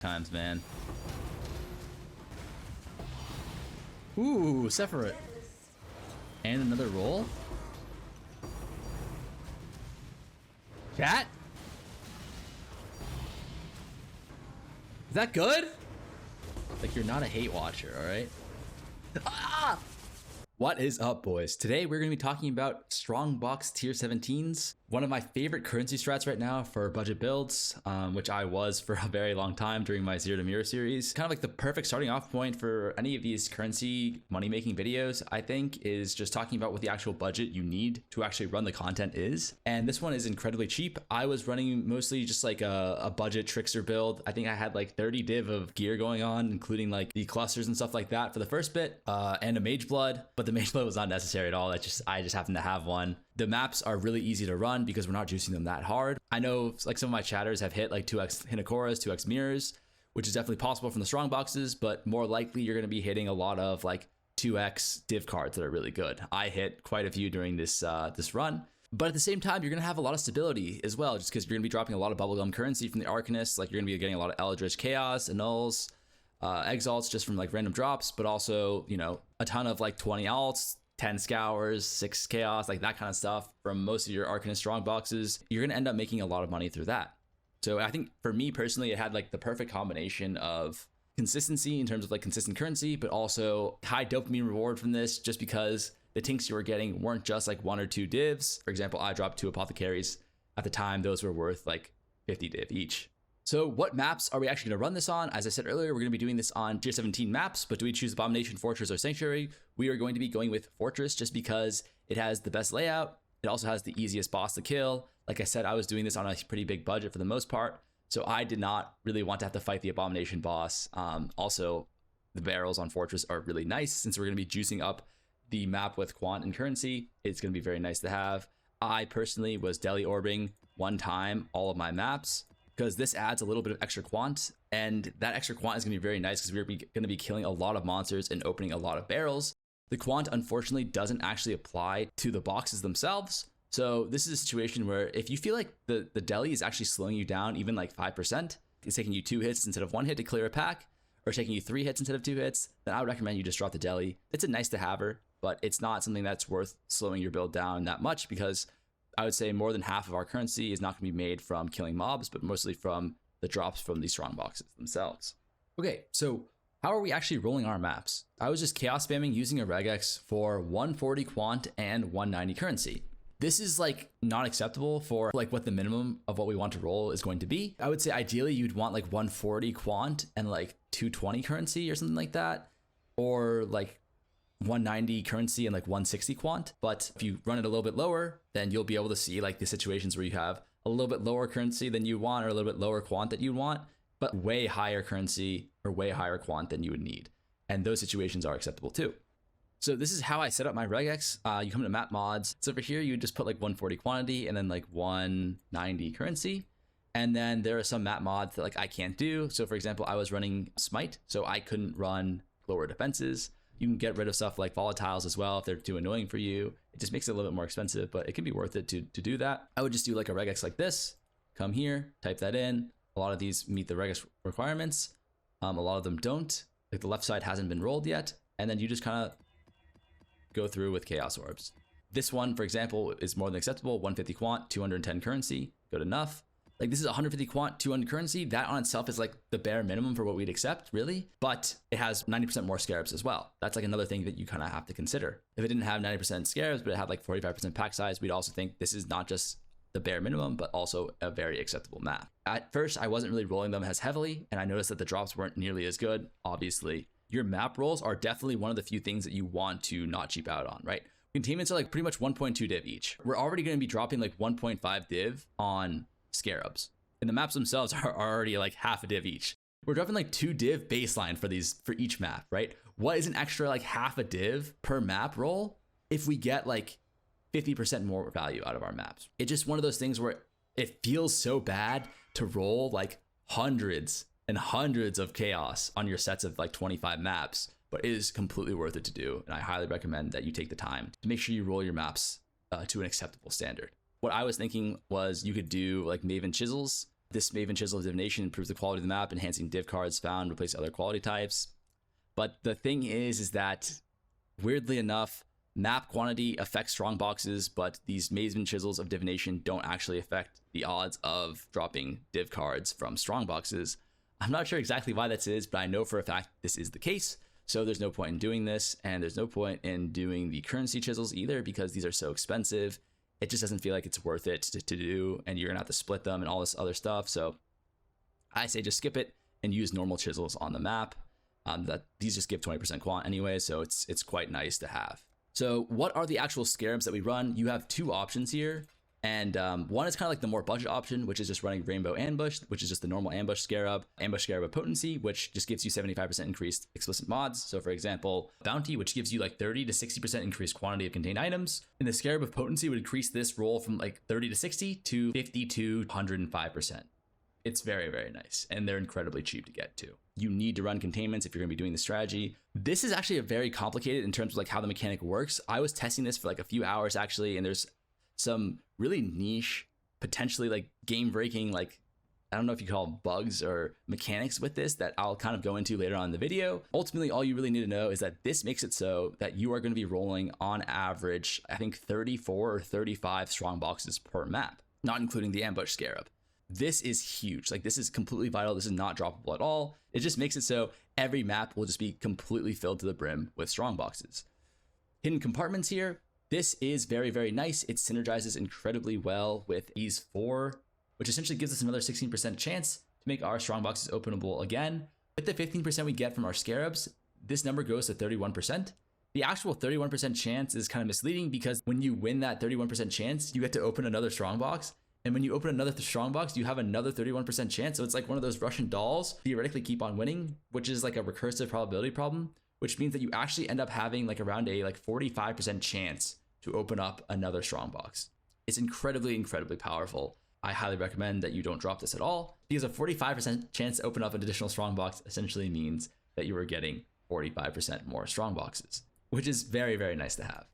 times, man. Ooh, separate. And another roll. Chat? Is that good? Like, you're not a hate watcher, alright? Ah! What is up, boys? Today we're going to be talking about Strongbox tier 17s. One of my favorite currency strats right now for budget builds, which I was for a very long time during my Zero to Mirror series. Kind of like the perfect starting off point for any of these currency money-making videos, I think, is just talking about what the actual budget you need to actually run the content is. And this one is incredibly cheap. I was running mostly just like a budget trickster build. I think I had like 30 div of gear going on, including like the clusters and stuff like that for the first bit, and a mage blood, but the mage blood was not necessary at all. I just happened to have one. The maps are really easy to run because we're not juicing them that hard. I know like some of my chatters have hit like 2x Hinakoras, 2x mirrors, which is definitely possible from the strong boxes, but more likely you're going to be hitting a lot of like 2x div cards that are really good. I hit quite a few during this this run. But at the same time, you're going to have a lot of stability as well, just because you're going to be dropping a lot of bubblegum currency from the Arcanists. Like, you're going to be getting a lot of Eldritch Chaos, Annuls, Exalts just from like random drops, but also, you know, a ton of like 20 alts, 10 scours, 6 chaos, like that kind of stuff from most of your Arcanist strong boxes. You're going to end up making a lot of money through that. So I think for me personally, it had like the perfect combination of consistency in terms of like consistent currency, but also high dopamine reward from this, just because the tinks you were getting weren't just like 1 or 2 divs. For example, I dropped 2 apothecaries. At the time, those were worth like 50 div each. So what maps are we actually going to run this on? As I said earlier, we're going to be doing this on tier 17 maps, but do we choose Abomination, Fortress, or Sanctuary? We are going to be going with Fortress just because it has the best layout. It also has the easiest boss to kill. Like I said, I was doing this on a pretty big budget for the most part, so I did not really want to have to fight the Abomination boss. Also, the barrels on Fortress are really nice since we're going to be juicing up the map with quant and currency. It's going to be very nice to have. I personally was deli orbing one time all of my maps, because this adds a little bit of extra quant, and that extra quant is going to be very nice because we're going to be killing a lot of monsters and opening a lot of barrels. The quant, unfortunately, doesn't actually apply to the boxes themselves. So this is a situation where if you feel like the deli is actually slowing you down even like 5%, it's taking you 2 hits instead of 1 hit to clear a pack, or taking you 3 hits instead of 2 hits, then I would recommend you just drop the deli. It's a nice to haver, but it's not something that's worth slowing your build down that much, because I would say more than half of our currency is not going to be made from killing mobs, but mostly from the drops from these strong boxes themselves. Okay, so how are we actually rolling our maps? I was just chaos spamming using a regex for 140 quant and 190 currency. This is like not acceptable for like what the minimum of what we want to roll is going to be. I would say ideally you'd want like 140 quant and like 220 currency or something like that, or like 190 currency and like 160 quant. But if you run it a little bit lower, then you'll be able to see like the situations where you have a little bit lower currency than you want, or a little bit lower quant that you want, but way higher currency or way higher quant than you would need. And those situations are acceptable too. So this is how I set up my regex. You come to map mods. So over here, you just put like 140 quantity and then like 190 currency. And then there are some map mods that like I can't do. So for example, I was running smite, so I couldn't run lower defenses. You can get rid of stuff like volatiles as well if they're too annoying for you. It just makes it a little bit more expensive, but it can be worth it to do that. I would just do like a regex like this, come here, type that in. A lot of these meet the regex requirements. A lot of them don't. Like the left side hasn't been rolled yet. And then you just kind of go through with chaos orbs. This one, for example, is more than acceptable. 150 quant, 210 currency, good enough. Like this is 150 quant, 200 currency. That on itself is like the bare minimum for what we'd accept, really. But it has 90% more scarabs as well. That's like another thing that you kind of have to consider. If it didn't have 90% scarabs, but it had like 45% pack size, we'd also think this is not just the bare minimum, but also a very acceptable map. At first, I wasn't really rolling them as heavily, and I noticed that the drops weren't nearly as good. Obviously, your map rolls are definitely one of the few things that you want to not cheap out on, right? Containments are like pretty much 1.2 div each. We're already going to be dropping like 1.5 div on Scarabs, and the maps themselves are already like half a div each. We're dropping like 2 div baseline for each map, right? What is an extra like half a div per map roll if we get like 50% more value out of our maps? It's just one of those things where it feels so bad to roll like hundreds and hundreds of chaos on your sets of like 25 maps, but it is completely worth it to do. And I highly recommend that you take the time to make sure you roll your maps to an acceptable standard. What I was thinking was you could do like Maven Chisels This Maven Chisel of Divination improves the quality of the map, enhancing div cards found, replace other quality types. But the thing is that weirdly enough, map quantity affects strongboxes, but these Maven Chisels of Divination don't actually affect the odds of dropping div cards from strongboxes. I'm not sure exactly why that is, but I know for a fact this is the case. So there's no point in doing this, and there's no point in doing the currency chisels either, because these are so expensive. It just doesn't feel like it's worth it to do, and you're gonna have to split them and all this other stuff. So I say just skip it and use normal chisels on the map. These just give 20% quant anyway, so it's quite nice to have. So what are the actual scarabs that we run? You have two options here. And one is kind of like the more budget option, which is just running Rainbow Ambush, which is just the normal Ambush Scarab of Potency, which just gives you 75% increased explicit mods. So for example, Bounty, which gives you like 30 to 60% increased quantity of contained items. And the Scarab of Potency would increase this roll from like 30 to 60 to 50 to 105%. It's very, very nice. And they're incredibly cheap to get to. You need to run containments if you're gonna be doing the strategy. This is actually a very complicated in terms of like how the mechanic works. I was testing this for like a few hours actually, and there's some really niche, potentially like game breaking, like I don't know if you call them bugs or mechanics with this that I'll kind of go into later on in the video. Ultimately, all you really need to know is that this makes it so that you are going to be rolling on average, I think 34 or 35 strong boxes per map, not including the ambush scarab. This is huge. Like this is completely vital. This is not droppable at all. It just makes it so every map will just be completely filled to the brim with strong boxes. Hidden compartments here. This is very, very nice. It synergizes incredibly well with these four, which essentially gives us another 16% chance to make our strong boxes openable again. With the 15% we get from our scarabs, this number goes to 31%. The actual 31% chance is kind of misleading because when you win that 31% chance, you get to open another strong box. And when you open another strong box, you have another 31% chance. So it's like one of those Russian dolls theoretically keep on winning, which is like a recursive probability problem, which means that you actually end up having like around a 45% chance to open up another strong box. It's incredibly, incredibly powerful. I highly recommend that you don't drop this at all, because a 45% chance to open up an additional strong box essentially means that you are getting 45% more strong boxes, which is very, very nice to have.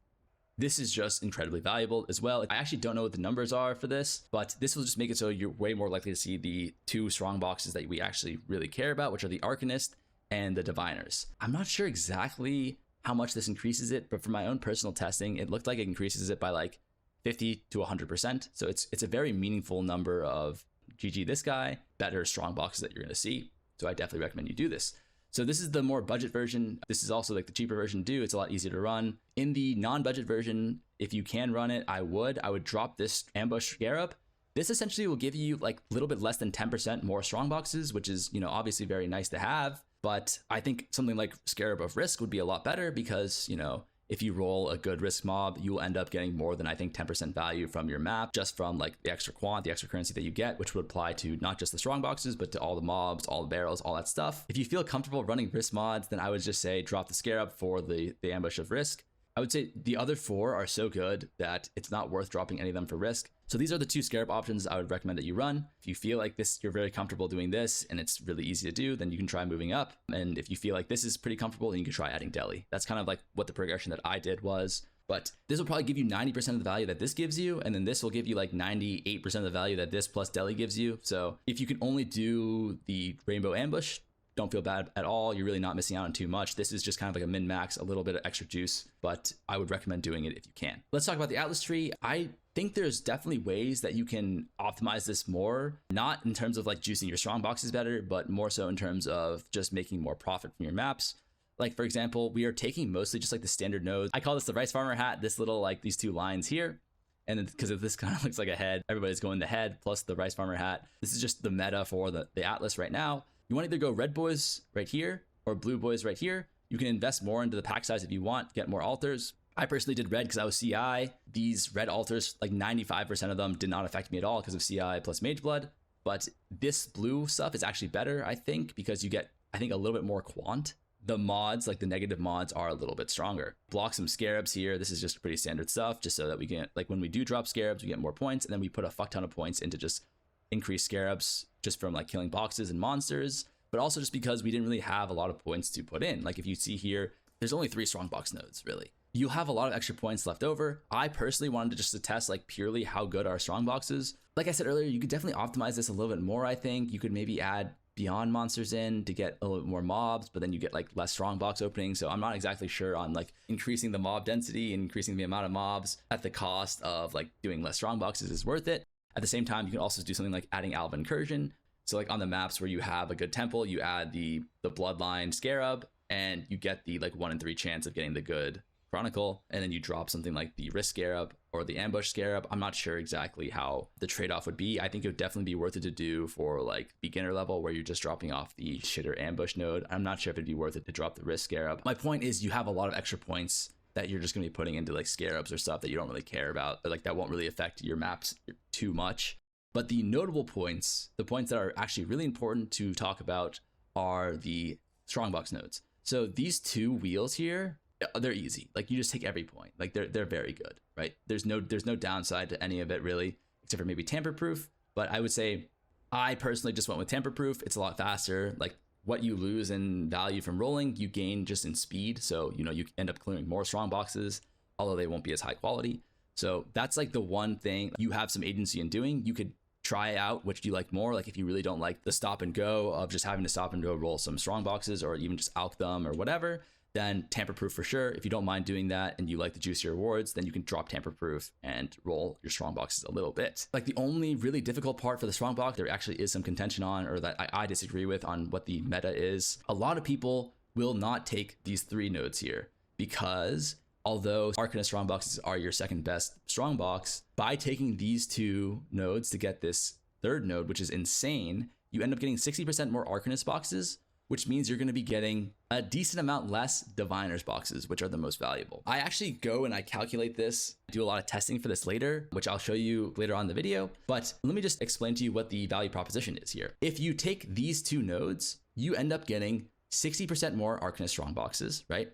This is just incredibly valuable as well. I actually don't know what the numbers are for this, but this will just make it so you're way more likely to see the two strong boxes that we actually really care about, which are the Arcanist and the Diviners. I'm not sure exactly how much this increases it, but for my own personal testing, it looked like it increases it by like 50 to 100%. So it's a very meaningful number of GG this guy, better strong boxes that you're gonna see. So I definitely recommend you do this. So this is the more budget version. This is also like the cheaper version too. It's a lot easier to run. In the non-budget version, if you can run it, I would drop this Ambush Scarab. This essentially will give you like a little bit less than 10% more strong boxes, which is, you know, obviously very nice to have. But I think something like Scarab of Risk would be a lot better because, you know, if you roll a good risk mob, you will end up getting more than I think 10% value from your map, just from like the extra quant, the extra currency that you get, which would apply to not just the strong boxes, but to all the mobs, all the barrels, all that stuff. If you feel comfortable running risk mods, then I would just say drop the Scarab for the Ambush of Risk. I would say the other four are so good that it's not worth dropping any of them for risk. So these are the two Scarab options I would recommend that you run. If you feel like this, you're very comfortable doing this and it's really easy to do, then you can try moving up. And if you feel like this is pretty comfortable, then you can try adding Deli. That's kind of like what the progression that I did was. But this will probably give you 90% of the value that this gives you, and then this will give you like 98% of the value that this plus Deli gives you. So if you can only do the Rainbow Ambush, don't feel bad at all. You're really not missing out on too much. This is just kind of like a min-max, a little bit of extra juice, but I would recommend doing it if you can. Let's talk about the Atlas tree. I think there's definitely ways that you can optimize this more, not in terms of like juicing your strong boxes better, but more so in terms of just making more profit from your maps. Like for example, we are taking mostly just like the standard nodes. I call this the rice farmer hat, this little like these two lines here. And then because this kind of looks like a head, everybody's going the head plus the rice farmer hat. This is just the meta for the Atlas right now. You want to either go red boys right here or blue boys right here. You can invest more into the pack size if you want, get more altars. I personally did red because I was CI. These red altars, like 95% of them did not affect me at all because of CI plus Mage Blood. But this blue stuff is actually better, I think, because you get, I think, a little bit more quant. The mods, like the negative mods, are a little bit stronger. Block some Scarabs here. This is just pretty standard stuff, just so that we can, like when we do drop Scarabs, we get more points, and then we put a fuck ton of points into just increased Scarabs just from like killing boxes and monsters, but also just because we didn't really have a lot of points to put in. Like if you see here, there's only 3 strongbox nodes really. you'll have a lot of extra points left over. I personally wanted to just to test like purely how good our Strongbox is. Like I said earlier, you could definitely optimize this a little bit more. I think you could maybe add beyond monsters in to get a little bit more mobs, but then you get like less Strongbox openings. So I'm not exactly sure on like increasing the mob density and increasing the amount of mobs at the cost of like doing less Strongboxes is worth it. At the same time, you can also do something like adding Alva Incursion. So like on the maps where you have a good temple, you add the bloodline Scarab and you get the like 1 in 3 chance of getting the good Chronicle, and then you drop something like the Risk Scarab or the Ambush Scarab. I'm not sure exactly how the trade-off would be. I think it would definitely be worth it to do for like beginner level where you're just dropping off the shitter Ambush node. I'm not sure if it'd be worth it to drop the Risk Scarab. My point is you have a lot of extra points that you're just going to be putting into like Scarabs or stuff that you don't really care about, or like that won't really affect your maps too much. But the notable points, the points that are actually really important to talk about, are the Strongbox nodes. So these 2 wheels here, they're easy. Like you just take every point. Like they're very good, right? There's no downside to any of it really, except for maybe tamper proof. But I would say I personally just went with tamper proof. It's a lot faster. Like what you lose in value from rolling, you gain just in speed. So you know you end up clearing more strong boxes, although they won't be as high quality. So that's like the one thing you have some agency in doing. You could try out which you like more. Like if you really don't like the stop and go of just having to stop and go roll some strong boxes, or even just alch them or whatever, then tamper proof for sure. If you don't mind doing that and you like the juicier rewards, then you can drop tamper proof and roll your strong boxes a little bit. Like the only really difficult part for the strong box, there actually is some contention on, or that I disagree with on what the meta is. A lot of people will not take these 3 nodes here because although Arcanist strong boxes are your second best strong box, by taking these 2 nodes to get this 3rd node, which is insane, you end up getting 60% more Arcanist boxes, which means you're going to be getting a decent amount less Diviners boxes, which are the most valuable. I actually go and I calculate this, do a lot of testing for this later, which I'll show you later on in the video. But let me just explain to you what the value proposition is here. If you take these 2 nodes, you end up getting 60% more Arcanist strong boxes, right?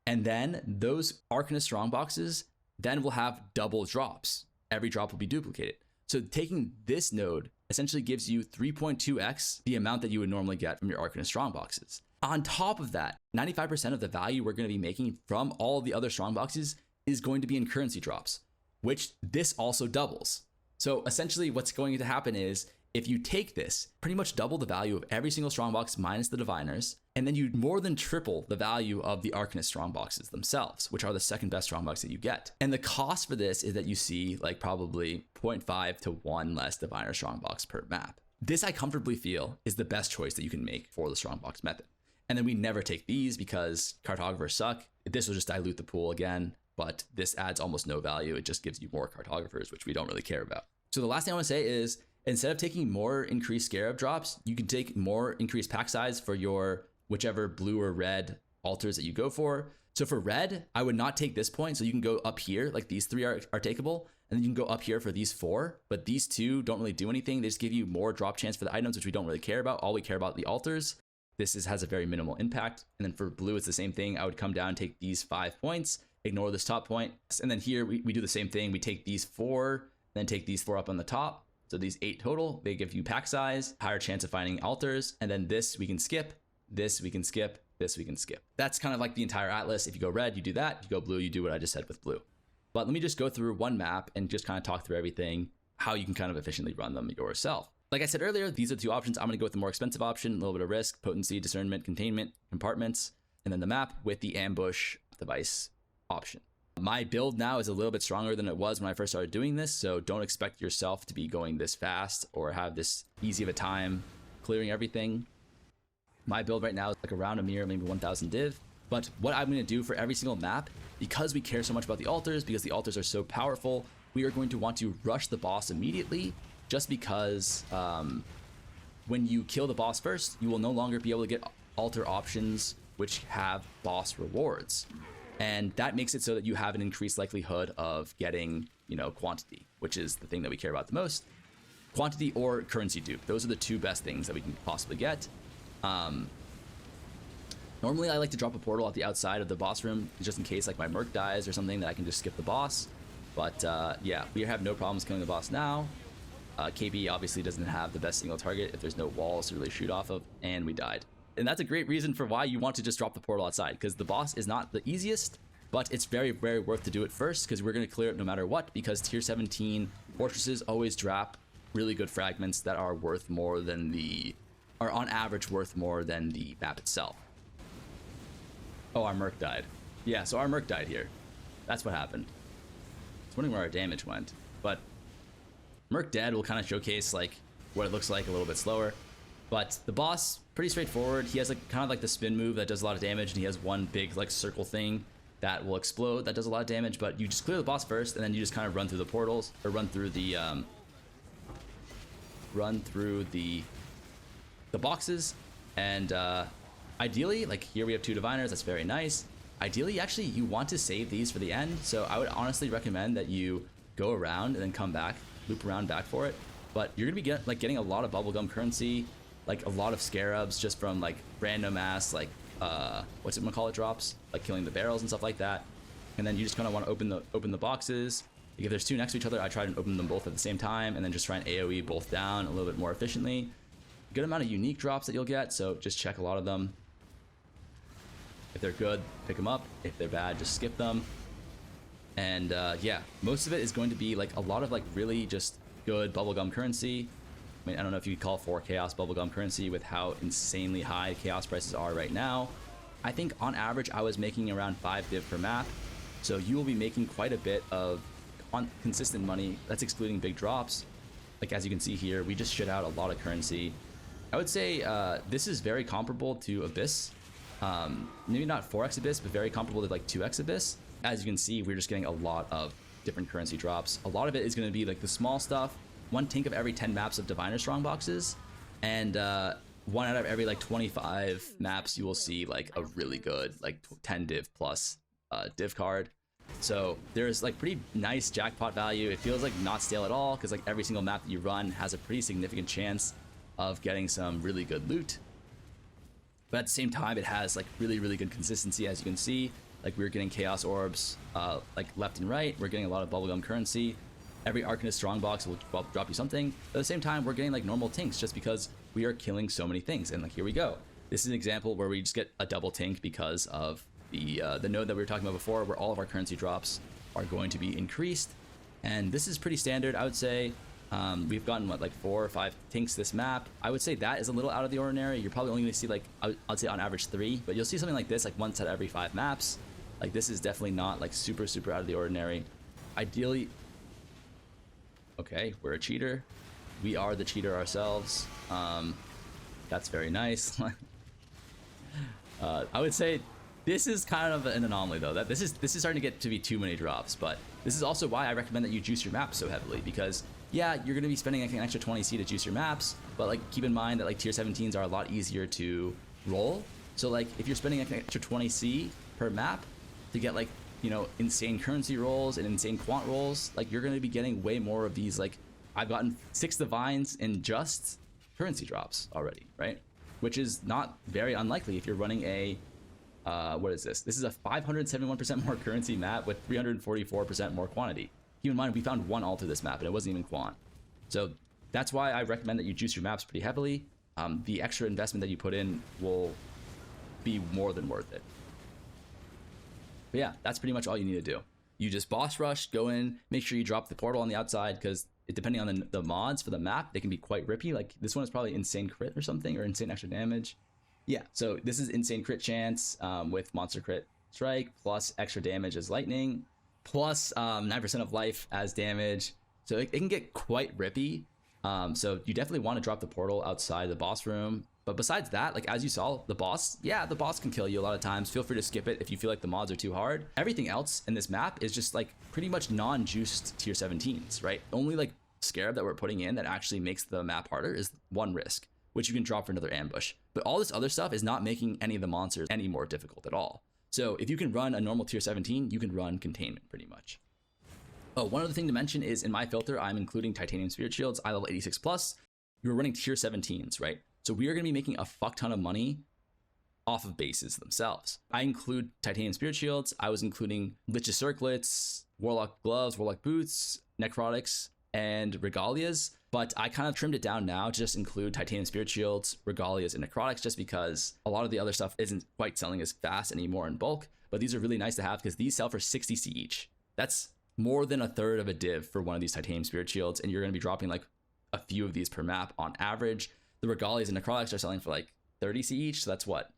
And then those Arcanist strong boxes then will have double drops. Every drop will be duplicated. So taking this node essentially gives you 3.2x the amount that you would normally get from your Arcanist strong boxes. On top of that, 95% of the value we're going to be making from all the other strong boxes is going to be in currency drops, which this also doubles. So essentially what's going to happen is if you take this, pretty much double the value of every single strongbox minus the Diviners, and then you more than triple the value of the Arcanist strongboxes themselves, which are the second best strongbox that you get. And the cost for this is that you see like probably 0.5 to 1 less Diviner strongbox per map. This I comfortably feel is the best choice that you can make for the strongbox method. And then we never take these because cartographers suck. This will just dilute the pool again, but this adds almost no value. It just gives you more cartographers, which we don't really care about. So the last thing I want to say is, instead of taking more increased Scarab drops, you can take more increased pack size for your whichever blue or red altars that you go for. So for red, I would not take this point. So you can go up here, like these 3 are takeable, and then you can go up here for these 4, but these 2 don't really do anything. They just give you more drop chance for the items, which we don't really care about. All we care about the altars. This has a very minimal impact. And then for blue, it's the same thing. I would come down and take these 5 points, ignore this top point. And then here we do the same thing. We take these 4, then take these 4 up on the top. So these 8 total, they give you pack size, higher chance of finding altars, and then this we can skip, this we can skip, this we can skip. That's kind of like the entire atlas. If you go red, you do that. You go blue, you do what I just said with blue. But let me just go through one map and just kind of talk through everything, how you can kind of efficiently run them yourself. Like I said earlier, these are 2 options. I'm going to go with the more expensive option, a little bit of risk, potency, discernment, containment, compartments, and then the map with the ambush device option. My build now is a little bit stronger than it was when I first started doing this, so don't expect yourself to be going this fast or have this easy of a time clearing everything. My build right now is like around a mere maybe 1000 div, but what I'm going to do for every single map, because we care so much about the altars, because the altars are so powerful, we are going to want to rush the boss immediately, just because when you kill the boss first, you will no longer be able to get altar options which have boss rewards. And that makes it so that you have an increased likelihood of getting, you know, quantity, which is the thing that we care about the most. Quantity or currency dupe. Those are the 2 best things that we can possibly get. Normally I like to drop a portal at the outside of the boss room, just in case like my merc dies or something, that I can just skip the boss. But yeah, we have no problems killing the boss now. KB obviously doesn't have the best single target if there's no walls to really shoot off of, and we died. And that's a great reason for why you want to just drop the portal outside, because the boss is not the easiest, But it's very, very worth to do it first because we're going to clear it no matter what, because tier 17 fortresses always drop really good fragments that are worth more than are on average worth more than the map itself. Oh, our Merc died. Yeah, so our Merc died here. That's what happened. I was wondering where our damage went, but Merc dead will kind of showcase like what it looks like a little bit slower. But the boss, pretty straightforward. He has like kind of like the spin move that does a lot of damage, and he has one big like circle thing that will explode that does a lot of damage. But you just clear the boss first, and then you just kind of run through the portals, or run through the boxes. And ideally, like here we have 2 diviners. That's very nice. Ideally, actually, you want to save these for the end. So I would honestly recommend that you go around and then come back, loop around back for it. But you're gonna be getting a lot of bubblegum currency, like a lot of scarabs just from like random ass like what's it gonna call it drops, like killing the barrels and stuff like that. And then you just kind of want to open the boxes. Like if there's 2 next to each other, I try to open them both at the same time, and then just try and AoE both down a little bit more efficiently. Good amount of unique drops that you'll get, so just check a lot of them. If they're good, pick them up. If they're bad, just skip them. And yeah, most of it is going to be like a lot of like really just good bubblegum currency. I mean, I don't know if you could call 4 chaos bubblegum currency with how insanely high chaos prices are right now. I think on average I was making around 5 div per map, so you will be making quite a bit of consistent money. That's excluding big drops. Like as you can see here, we just shit out a lot of currency. I would say this is very comparable to Abyss. Maybe not 4x Abyss, but very comparable to like 2x Abyss. As you can see, we're just getting a lot of different currency drops. A lot of it is going to be like the small stuff. 1 tink of every 10 maps of Diviner Strongboxes, and 1 out of every like 25 maps you will see like a really good like 10 div plus div card. So there's like pretty nice jackpot value. It feels like not stale at all because like every single map that you run has a pretty significant chance of getting some really good loot. But at the same time, it has like really, really good consistency. As you can see, like we're getting chaos orbs like left and right. We're getting a lot of bubblegum currency. Every Arcanist Strongbox will drop you something. But at the same time, we're getting like normal tinks just because we are killing so many things. And like here we go. This is an example where we just get a double tink because of the node that we were talking about before, where all of our currency drops are going to be increased. And this is pretty standard, I would say. We've gotten what, like 4 or 5 tinks this map. I would say that is a little out of the ordinary. You're probably only going to see like, I'd say on average 3, but you'll see something like this like once out of every 5 maps. Like this is definitely not like super, super out of the ordinary. Ideally, okay, we're a cheater. We are the cheater ourselves. That's very nice. I would say this is kind of an anomaly though. That this is starting to get to be too many drops, but this is also why I recommend that you juice your maps so heavily, because yeah, you're going to be spending like an extra 20C to juice your maps, but like keep in mind that like tier 17s are a lot easier to roll. So like if you're spending like an extra 20C per map to get like, you know, insane currency rolls and insane quant rolls, like you're going to be getting way more of these. Like I've gotten 6 divines in just currency drops already, right? Which is not very unlikely if you're running a what is this? This is a 571% more currency map with 344% more quantity. Keep in mind, we found 1 altar this map, and it wasn't even quant. So that's why I recommend that you juice your maps pretty heavily. The extra investment that you put in will be more than worth it. But yeah, that's pretty much all you need to do. You just boss rush, go in, make sure you drop the portal on the outside, because depending on the mods for the map, they can be quite rippy. Like this one is probably insane crit or something, or insane extra damage. Yeah, so this is insane crit chance with monster crit strike, plus extra damage as lightning, plus 9% of life as damage. So it can get quite rippy. So you definitely want to drop the portal outside the boss room. But besides that, like as you saw, the boss can kill you a lot of times. Feel free to skip it if you feel like the mods are too hard. Everything else in this map is just like pretty much non-juiced tier 17s, right? Only like Scarab that we're putting in that actually makes the map harder is 1 risk, which you can drop for another ambush. But all this other stuff is not making any of the monsters any more difficult at all. So if you can run a normal tier 17, you can run Containment pretty much. Oh, one other thing to mention is in my filter, I'm including Titanium Spirit Shields, eye level 86 plus. You're running tier 17s, right? So we are going to be making a fuck ton of money off of bases themselves. I include Titanium Spirit Shields. I was including Lich's Circlets, Warlock Gloves, Warlock Boots, Necrotics, and Regalias. But I kind of trimmed it down now to just include titanium spirit shields, regalias, and necrotics, just because a lot of the other stuff isn't quite selling as fast anymore in bulk. But these are really nice to have because these sell for 60C each. That's more than a third of a div for one of these titanium spirit shields, and you're going to be dropping like a few of these per map on average. The regalias and necrotics are selling for like 30C each, so that's what,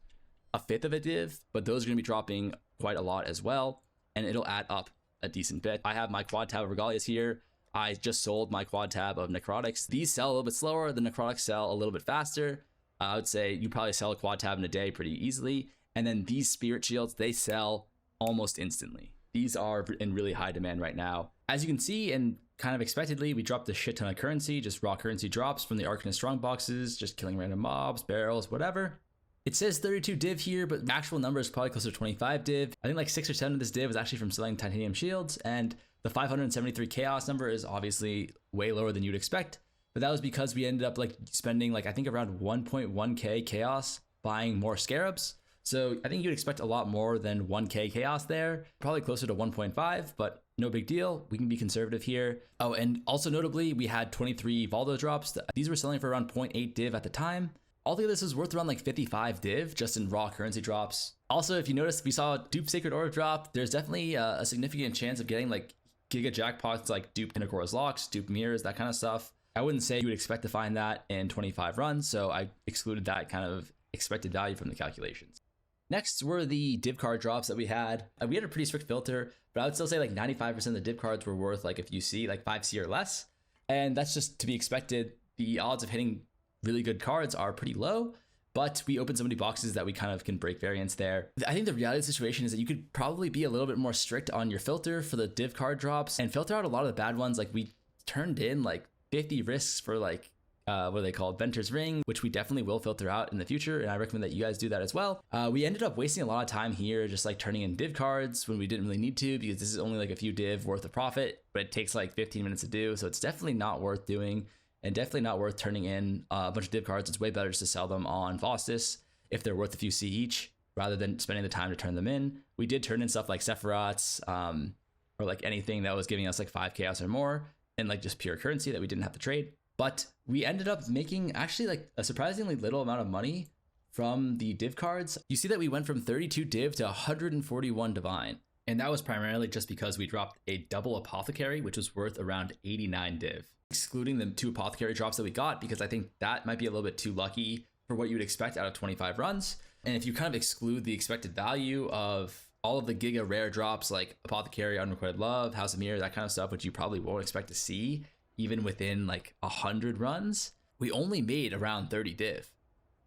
a fifth of a div, but those are going to be dropping quite a lot as well, and it'll add up a decent bit. I have my quad tab of regalias here. I just sold my quad tab of necrotics. These sell a little bit slower. The necrotics sell a little bit faster. I would say you probably sell a quad tab in a day pretty easily. And then these spirit shields, they sell almost instantly. These are in really high demand right now. As you can see, and kind of expectedly, we dropped a shit ton of currency, just raw currency drops from the Arcanist strong boxes, just killing random mobs, barrels, whatever. It says 32 div here, but the actual number is probably closer to 25 div. I think like 6 or 7 of this div was actually from selling titanium shields, and the 573 chaos number is obviously way lower than you'd expect, but that was because we ended up like spending like I think around 1.1k chaos buying more Scarabs. So I think you'd expect a lot more than 1k chaos there, probably closer to 1.5, but no big deal. We can be conservative here. Oh, and also notably, we had 23 Valdo drops. These were selling for around 0.8 div at the time. Altogether, this was worth around like 55 div just in raw currency drops. Also, if you notice, we saw Dupe Sacred Orb drop. There's definitely a significant chance of getting like Giga jackpots like Dupe Pinacora's Locks, Dupe Mirrors, that kind of stuff. I wouldn't say you would expect to find that in 25 runs, so I excluded that kind of expected value from the calculations. Next were the div card drops that we had. We had a pretty strict filter, but I would still say like 95% of the div cards were worth like if you see like 5C or less. And that's just to be expected. The odds of hitting really good cards are pretty low, but we opened so many boxes that we kind of can break variance there. I think the reality of the situation is that you could probably be a little bit more strict on your filter for the div card drops and filter out a lot of the bad ones. Like we turned in like 50 risks for like what are they called? Venter's Ring, which we definitely will filter out in the future, and I recommend that you guys do that as well. We ended up wasting a lot of time here just like turning in div cards when we didn't really need to, because this is only like a few div worth of profit, but it takes like 15 minutes to do, so it's definitely not worth doing and definitely not worth turning in a bunch of div cards. It's way better just to sell them on Vostis if they're worth a few C each rather than spending the time to turn them in. We did turn in stuff like Sephiroths or like anything that was giving us like 5 chaos or more and like just pure currency that we didn't have to trade. But we ended up making actually like a surprisingly little amount of money from the div cards. You see that we went from 32 div to 141 divine. And that was primarily just because we dropped a double apothecary, which was worth around 89 div, excluding the 2 apothecary drops that we got, because I think that might be a little bit too lucky for what you would expect out of 25 runs. And if you kind of exclude the expected value of all of the giga rare drops like apothecary, unrequited love, house of mirror, that kind of stuff, which you probably won't expect to see even within like 100 runs, we only made around 30 div.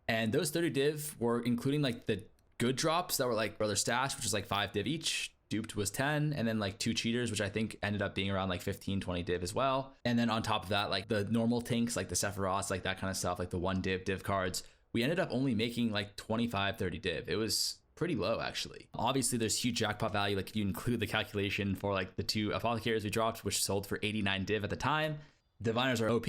And those 30 div were including like the good drops that were like Brother Stash, which was like 5 div each. Duped was 10, and then like 2 cheaters, which I think ended up being around like 15, 20 div as well. And then on top of that, like the normal tinks, like the Sephiroths, like that kind of stuff, like the 1 div cards, we ended up only making like 25, 30 div. It was pretty low actually. Obviously there's huge jackpot value, like if you include the calculation for like the 2 apothecaries we dropped, which sold for 89 div at the time. Diviners are OP,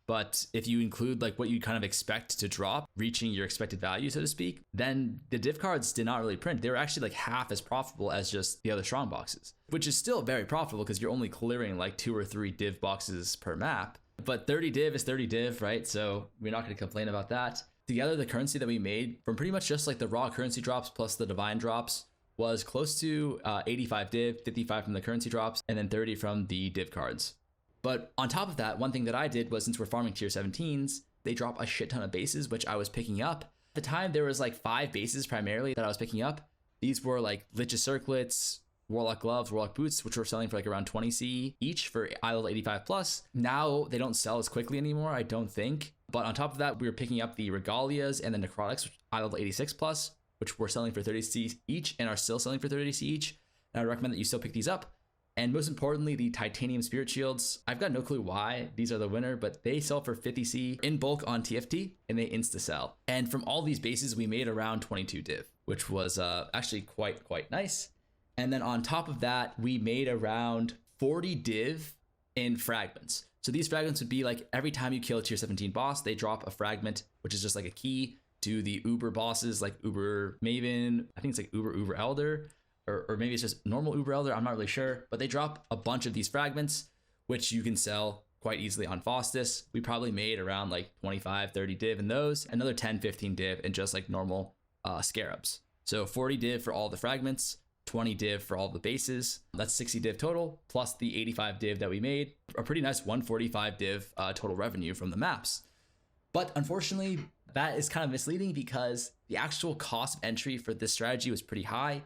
but if you include like what you kind of expect to drop, reaching your expected value, so to speak, then the div cards did not really print. They were actually like half as profitable as just the other strong boxes, which is still very profitable because you're only clearing like 2 or 3 div boxes per map. But 30 div is 30 div, right? So we're not going to complain about that. Together, the currency that we made from pretty much just like the raw currency drops plus the divine drops was close to 85 div, 55 from the currency drops, and then 30 from the div cards. But on top of that, one thing that I did was, since we're farming tier 17s, they drop a shit ton of bases, which I was picking up. At the time, there was like 5 bases primarily that I was picking up. These were like Lich's Circlets, Warlock Gloves, Warlock Boots, which were selling for like around 20C each for eye level 85 plus. Now they don't sell as quickly anymore, I don't think. But on top of that, we were picking up the Regalias and the Necrotics, eye level 86 plus, which were selling for 30C each and are still selling for 30C each. And I recommend that you still pick these up. And most importantly, the Titanium Spirit Shields. I've got no clue why these are the winner, but they sell for 50C in bulk on TFT and they insta sell. And from all these bases, we made around 22 div, which was actually quite nice. And then on top of that, we made around 40 div in fragments. So these fragments would be like every time you kill a tier 17 boss, they drop a fragment, which is just like a key to the Uber bosses like Uber Maven. I think it's like Uber Elder, or maybe it's just normal Uber Elder. I'm not really sure, but they drop a bunch of these fragments, which you can sell quite easily on Faustus. We probably made around like 25, 30 div in those, another 10, 15 div in just like normal Scarabs. So 40 div for all the fragments, 20 div for all the bases. That's 60 div total, plus the 85 div that we made. A pretty nice 145 div total revenue from the maps. But unfortunately, that is kind of misleading because the actual cost of entry for this strategy was pretty high.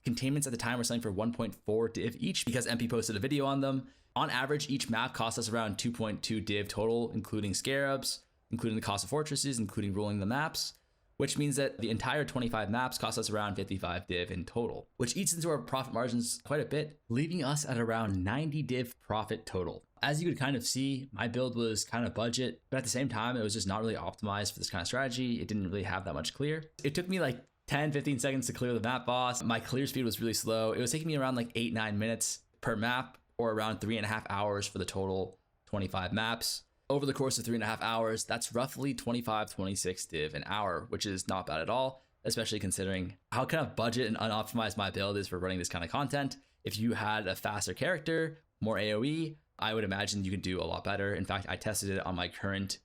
Containments at the time were selling for 1.4 div each because MP posted a video on them. On average, each map cost us around 2.2 div total, including Scarabs, including the cost of fortresses, including rolling the maps, which means that the entire 25 maps cost us around 55 div in total, which eats into our profit margins quite a bit, leaving us at around 90 div profit total. As you could kind of see, my build was kind of budget, but at the same time, it was just not really optimized for this kind of strategy. It didn't really have that much clear. It took me like 10, 15 seconds to clear the map boss. My clear speed was really slow. It was taking me around like 8-9 minutes per map, or around 3.5 hours for the total 25 maps. Over the course of 3.5 hours, that's roughly 25, 26 div an hour, which is not bad at all, especially considering how kind of budget and unoptimized my build is for running this kind of content. If you had a faster character, more AoE, I would imagine you could do a lot better. In fact, I tested it on my current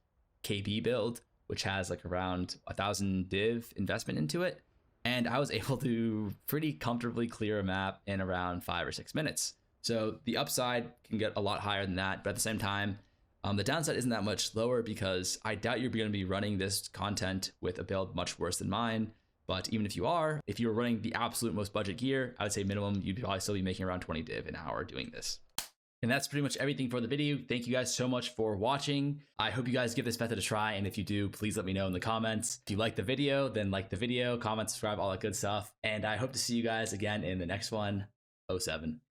KB build, which has like around 1,000 div investment into it, and I was able to pretty comfortably clear a map in around 5 or 6 minutes. So the upside can get a lot higher than that, but at the same time, the downside isn't that much lower because I doubt you're going to be running this content with a build much worse than mine. But even if you are, if you were running the absolute most budget gear, I would say minimum, you'd probably still be making around 20 div an hour doing this. And that's pretty much everything for the video. Thank you guys so much for watching. I hope you guys give this method a try. And if you do, please let me know in the comments. If you like the video, then like the video, comment, subscribe, all that good stuff. And I hope to see you guys again in the next one. 07.